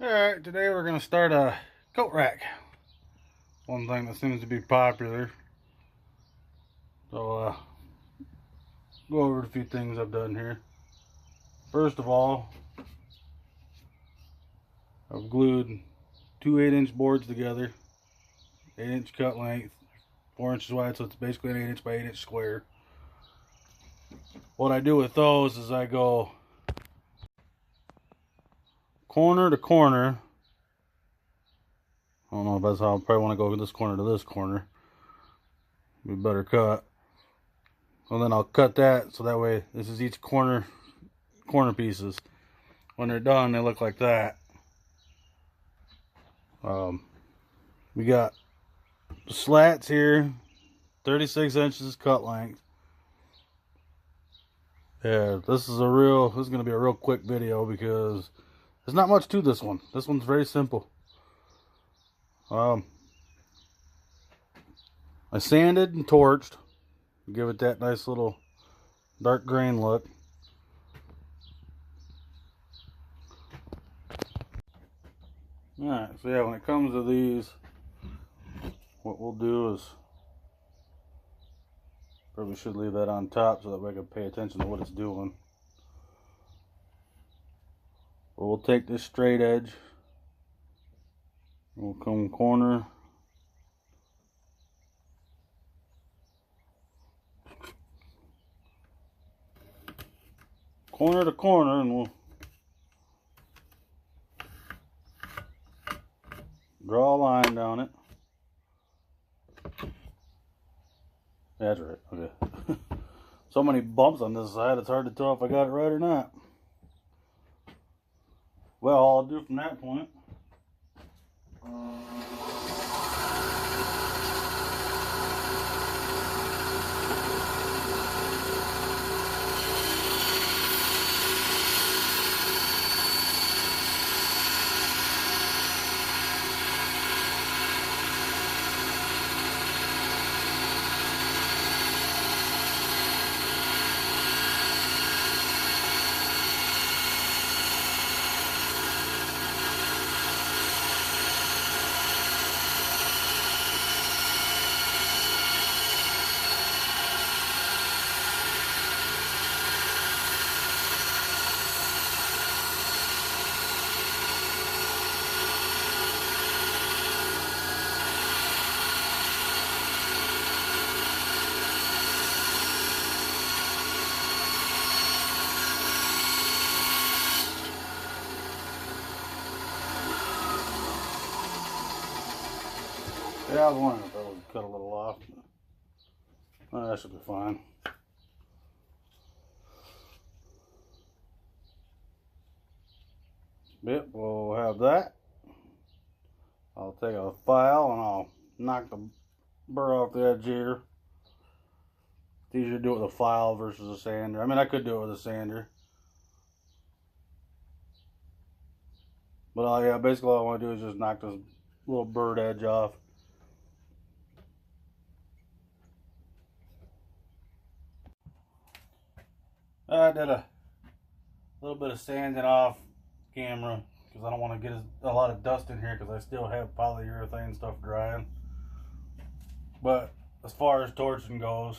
Alright, today we're going to start a coat rack. One thing that seems to be popular. So, go over a few things I've done here. First of all, I've glued two 8-inch boards together. 8-inch cut length, 4 inches wide, so it's basically an 8-inch by 8-inch square. What I do with those is I go corner to corner. I don't know if that's how I probably want to go this corner to this corner. Be better cut. And then I'll cut that so that way this is each corner pieces. When they're done, they look like that. We got slats here, 36 inches cut length. Yeah, this is going to be a real quick video because there's not much to this one. This one's very simple. I sanded and torched, give it that nice little dark grain look. Alright, so yeah, when it comes to these, what we'll do is, probably should leave that on top so that way I can pay attention to what it's doing. But we'll take this straight edge, we'll come corner to corner, and we'll draw a line down it. That's right, okay. So many bumps on this side, it's hard to tell if I got it right or not. Well, all I'll do from that point, yeah, I was wondering if I would cut a little off. That should be fine. Yep, we'll have that. I'll take a file and I'll knock the burr off the edge here. It's easier to do it with a file versus a sander. I mean, I could do it with a sander. But yeah, basically all I want to do is just knock this little burred edge off. I did a little bit of sanding off camera because I don't want to get a lot of dust in here because I still have polyurethane stuff drying. But as far as torching goes,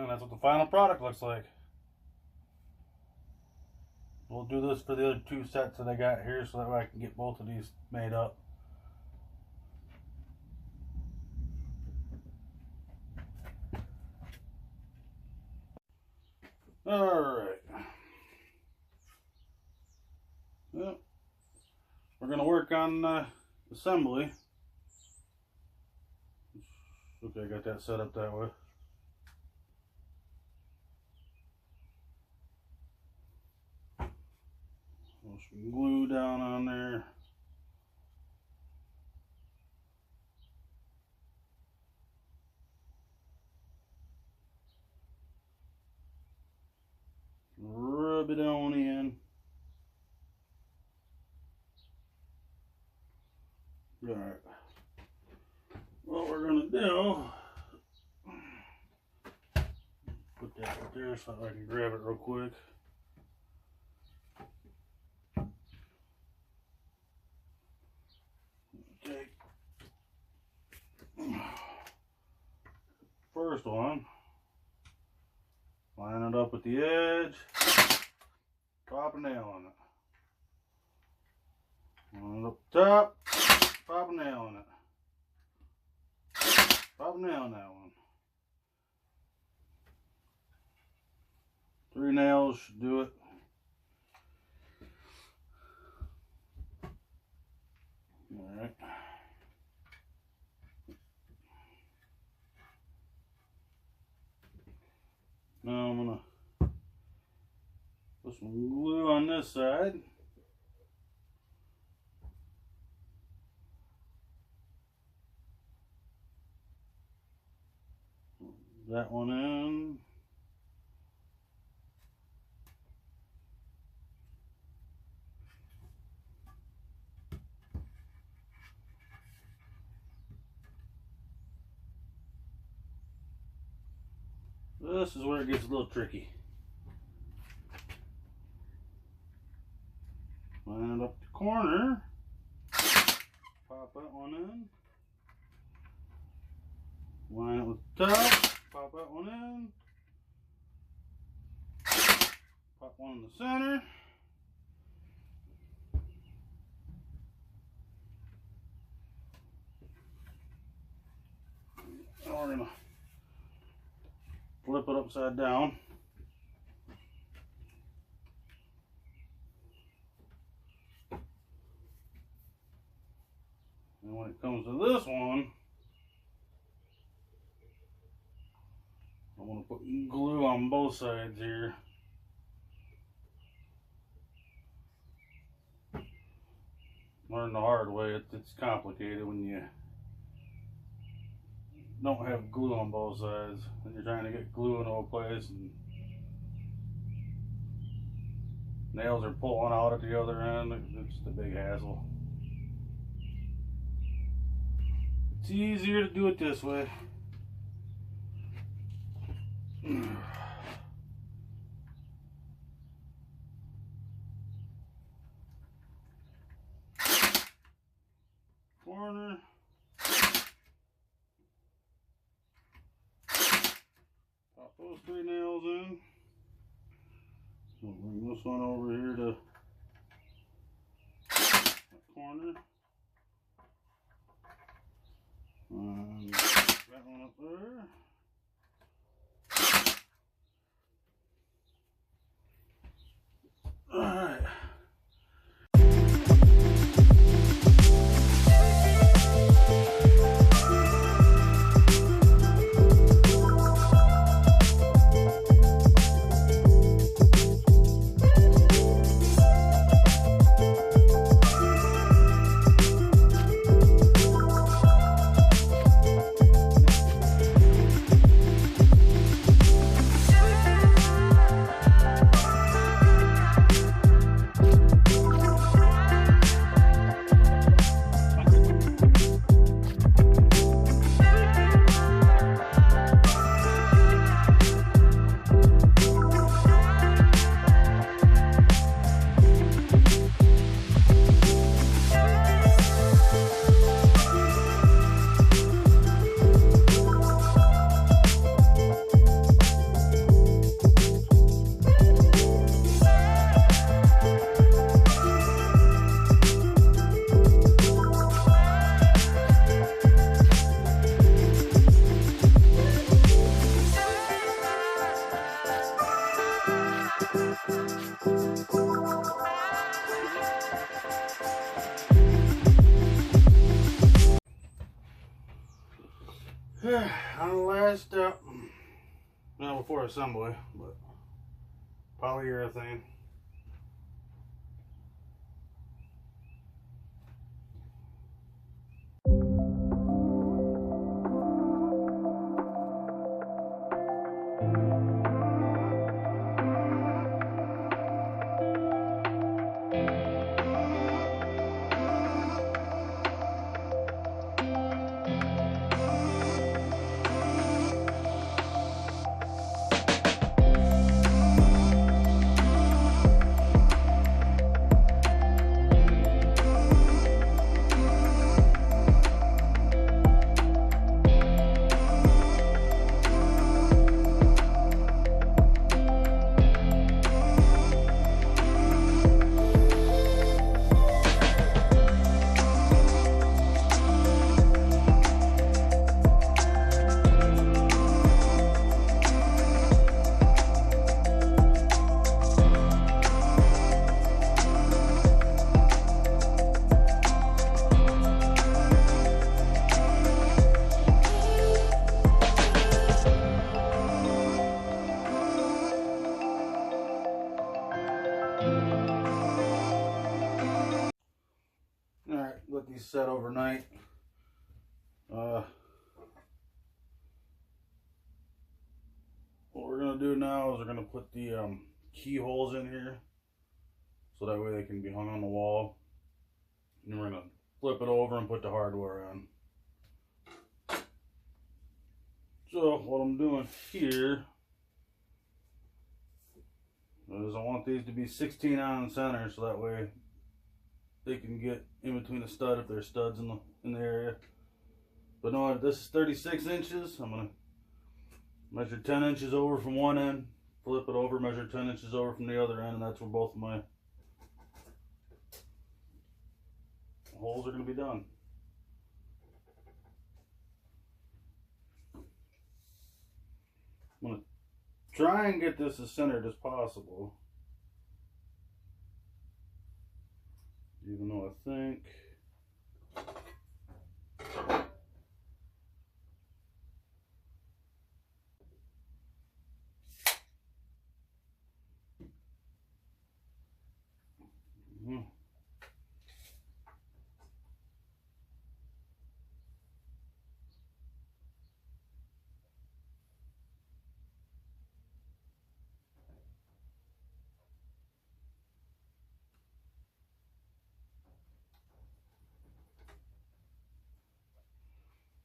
that's what the final product looks like. We'll do this for the other two sets that I got here so that way I can get both of these made up. Alright. Well, we're going to work on assembly. Okay, I got that set up that way. Some glue down on there. Rub it on in. Alright. What we're gonna do, put that right there so I can grab it real quick. Okay. First one, line it up with the edge, pop a nail on it. Line it up top, pop a nail on it. Pop a nail on that one. 3 nails should do it. Alright. Now I'm gonna put some glue on this side. That one in. This is where it gets a little tricky. Line it up the corner. Pop that one in. Line it with the top. Pop that one in. Pop one in the center. And we're gonna flip it upside down. And when it comes to this one, I want to put glue on both sides here. Learn the hard way. It's complicated when you don't have glue on both sides and you're trying to get glue into a place and nails are pulling out at the other end. It's just a big hassle. It's easier to do it this way. Corner. Pop those 3 nails in. We'll bring this one over here to the corner. And that one up there. Alright. On the last step, well, before assembly, but polyurethane. Alright, let these set overnight. What we're going to do now is we're going to put the keyholes in here so that way they can be hung on the wall. And then we're going to flip it over and put the hardware on. So what I'm doing here is I want these to be 16 on center so that way they can get in between the stud if there's studs in the area. But no, this is 36 inches. I'm going to measure 10 inches over from one end, flip it over, measure 10 inches over from the other end, and that's where both of my holes are going to be done. I'm going to try and get this as centered as possible. Even though I think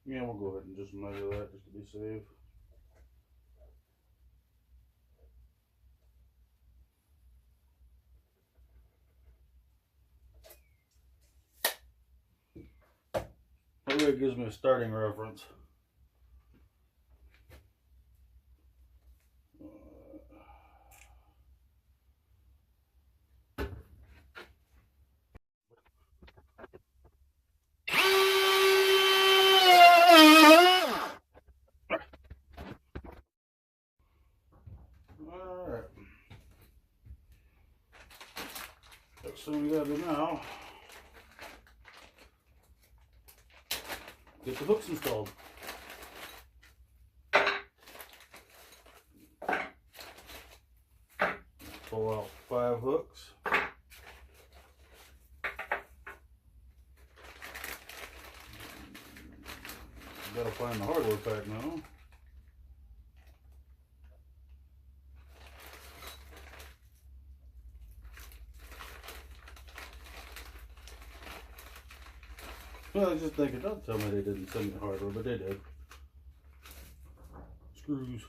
yeah, we'll go ahead and just measure that just to be safe. That way it gives me a starting reference. Alright. So we gotta do now, get the hooks installed. Pull out 5 hooks. Gotta find the hardware pack now. Well, I just think it does tell me they didn't send me the hardware, but they did. Screws.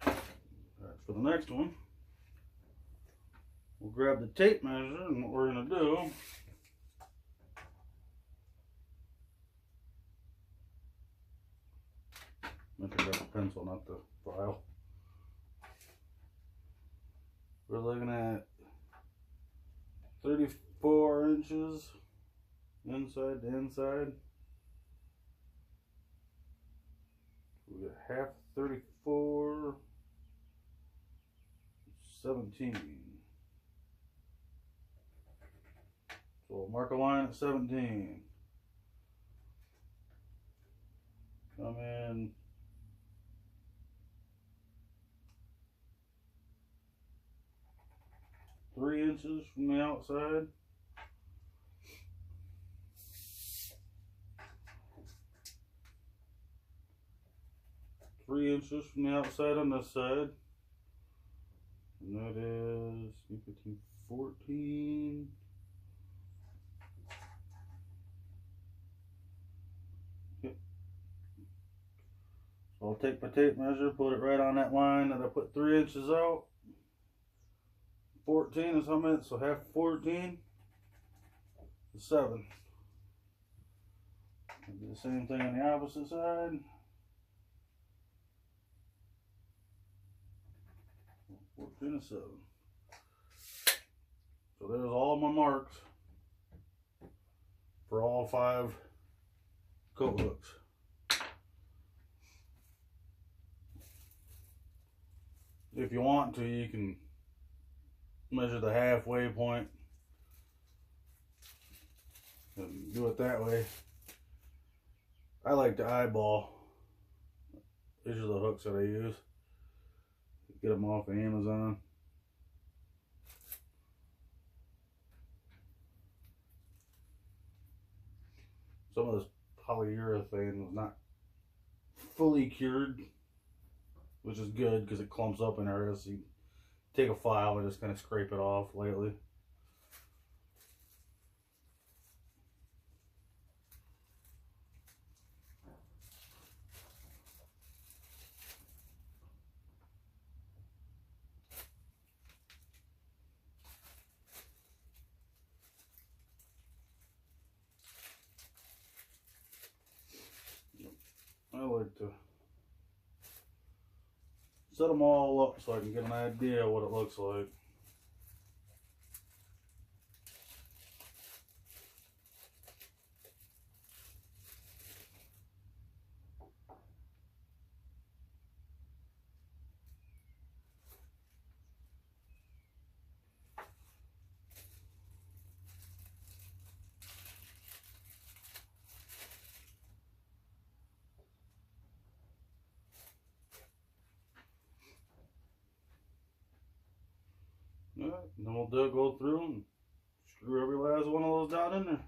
Alright, for the next one, we'll grab the tape measure, and what we're going to do I have to grab the pencil, not the file. We're looking at 34 inches inside to inside. We got half 34, 17. So we'll mark a line at 17. come in three inches from the outside. Three inches from the outside on this side. And that is 15, 14. Yep. So I'll take my tape measure, put it right on that line that I put 3 inches out. 14 is how many? So half 14 is 7. I'll do the same thing on the opposite side. 14 is 7. So there's all my marks for all 5 coat hooks. If you want to, you can measure the halfway point and do it that way. I like to eyeball. These are the hooks that I use. Get them off of Amazon. Some of this polyurethane was not fully cured, which is good because it clumps up in areas. So you take a file and just kind of scrape it off lightly. I like to set them all up so I can get an idea of what it looks like. Alright, and then we'll go through and screw every last one of those down in there.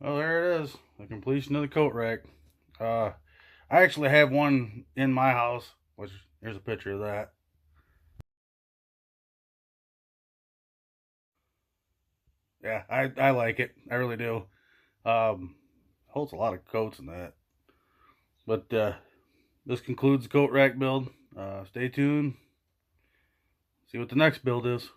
Well, there it is, the completion of the coat rack. I actually have one in my house, which here's a picture of that. Yeah, I like it. I really do. Holds a lot of coats in that. But this concludes the coat rack build. Stay tuned. See what the next build is.